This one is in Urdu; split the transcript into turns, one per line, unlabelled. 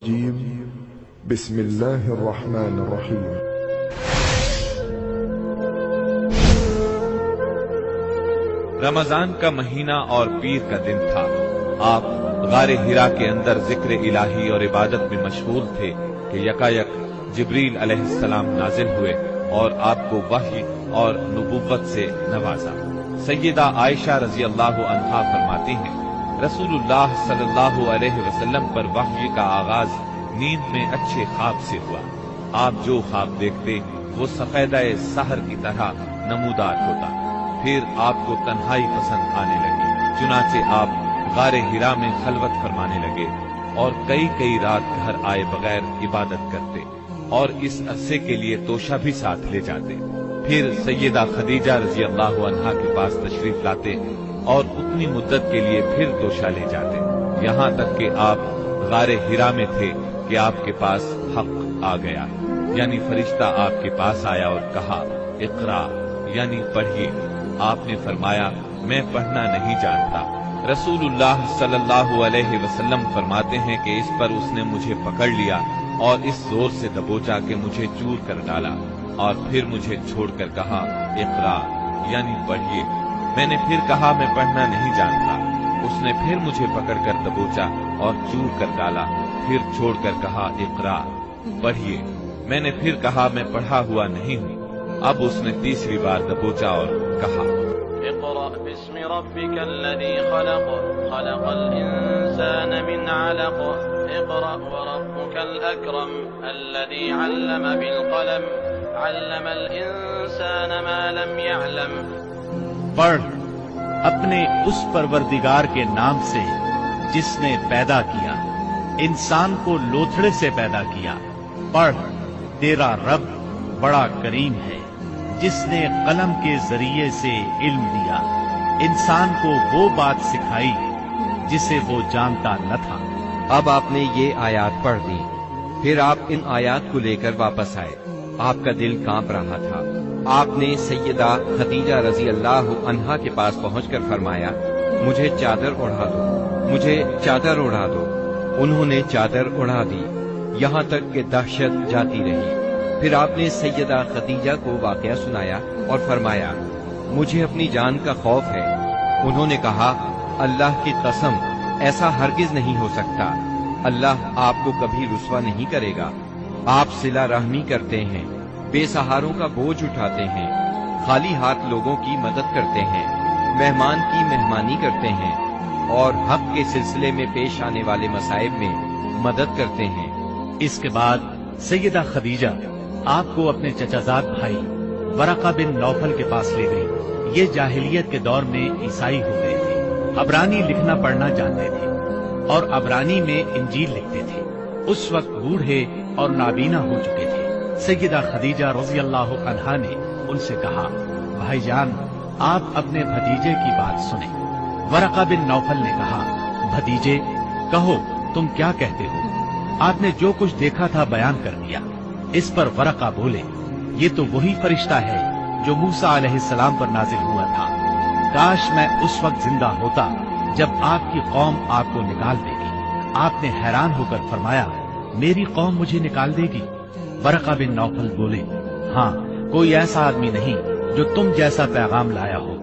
بسم اللہ الرحمن الرحیم۔
رمضان کا مہینہ اور پیر کا دن تھا۔ آپ غار ہرا کے اندر ذکر الہی اور عبادت میں مشغول تھے کہ یکایک جبریل علیہ السلام نازل ہوئے اور آپ کو وحی اور نبوت سے نوازا۔ سیدہ عائشہ رضی اللہ عنہا فرماتی ہیں، رسول اللہ صلی اللہ علیہ وسلم پر وحی کا آغاز نیند میں اچھے خواب سے ہوا۔ آپ جو خواب دیکھتے وہ سفیدہ سحر کی طرح نمودار ہوتا۔ پھر آپ کو تنہائی پسند آنے لگی، چنانچہ آپ غار ہرا میں خلوت فرمانے لگے اور کئی رات گھر آئے بغیر عبادت کرتے اور اس عرصے کے لیے توشہ بھی ساتھ لے جاتے۔ پھر سیدہ خدیجہ رضی اللہ عنہا کے پاس تشریف لاتے اور اتنی مدت کے لیے پھر توشہ لے جاتے، یہاں تک کہ آپ غار ہرا میں تھے کہ آپ کے پاس حق آ گیا، یعنی فرشتہ آپ کے پاس آیا اور کہا اقرا، یعنی پڑھیے۔ آپ نے فرمایا میں پڑھنا نہیں جانتا۔ رسول اللہ صلی اللہ علیہ وسلم فرماتے ہیں کہ اس پر اس نے مجھے پکڑ لیا اور اس زور سے دبوچا کہ مجھے چور کر ڈالا اور پھر مجھے چھوڑ کر کہا اقرا، یعنی پڑھیے۔ میں نے پھر کہا میں پڑھنا نہیں جانتا۔ اس نے پھر مجھے پکڑ کر دبوچا اور چور کر ڈالا، پھر چھوڑ کر کہا اقرا، پڑھیے۔ میں نے پھر کہا میں پڑھا ہوا نہیں ہوں۔ اب اس نے تیسری بار دبوچا اور کہا
اقرأ باسم ربك الذي خلق خلق الإنسان من علق اقرأ وربك الأكرم الذي علم بالقلم علم الإنسان ما لم يعلم۔
پڑھ اپنے اس پروردگار کے نام سے جس نے پیدا کیا، انسان کو لوتھڑے سے پیدا کیا۔ پڑھ تیرا رب بڑا کریم ہے جس نے قلم کے ذریعے سے علم دیا، انسان کو وہ بات سکھائی جسے وہ جانتا نہ تھا۔
اب آپ نے یہ آیات پڑھ دی، پھر آپ ان آیات کو لے کر واپس آئے۔ آپ کا دل کانپ رہا تھا۔ آپ نے سیدہ خدیجہ رضی اللہ عنہا کے پاس پہنچ کر فرمایا مجھے چادر اڑا دو، مجھے چادر اڑا دو۔ انہوں نے چادر اڑا دی، یہاں تک کہ دہشت جاتی رہی۔ پھر آپ نے سیدہ خدیجہ کو واقعہ سنایا اور فرمایا مجھے اپنی جان کا خوف ہے۔ انہوں نے کہا اللہ کی قسم ایسا ہرگز نہیں ہو سکتا، اللہ آپ کو کبھی رسوا نہیں کرے گا۔ آپ صلہ رحمی کرتے ہیں، بے سہاروں کا بوجھ اٹھاتے ہیں، خالی ہاتھ لوگوں کی مدد کرتے ہیں، مہمان کی مہمانی کرتے ہیں اور حق کے سلسلے میں پیش آنے والے مصائب میں مدد کرتے ہیں۔
اس کے بعد سیدہ خدیجہ آپ کو اپنے چچازاد بھائی ورقہ بن نوفل کے پاس لے گئی۔ یہ جاہلیت کے دور میں عیسائی ہو گئے تھے، عبرانی لکھنا پڑھنا جانتے تھے اور عبرانی میں انجیل لکھتے تھے۔ اس وقت بوڑھے اور نابینا ہو چکے تھے۔ سیدہ خدیجہ رضی اللہ عنہا نے ان سے کہا بھائی جان آپ اپنے بھتیجے کی بات سنیں۔ ورقہ بن نوفل نے کہا بھتیجے کہو تم کیا کہتے ہو؟ آپ نے جو کچھ دیکھا تھا بیان کر دیا۔ اس پر ورقہ بولے یہ تو وہی فرشتہ ہے جو موسیٰ علیہ السلام پر نازل ہوا تھا۔ کاش میں اس وقت زندہ ہوتا جب آپ کی قوم آپ کو نکال دے گی۔ آپ نے حیران ہو کر فرمایا میری قوم مجھے نکال دے گی؟ ورقہ بن نوفل بولے ہاں، کوئی ایسا آدمی نہیں جو تم جیسا پیغام لایا ہو۔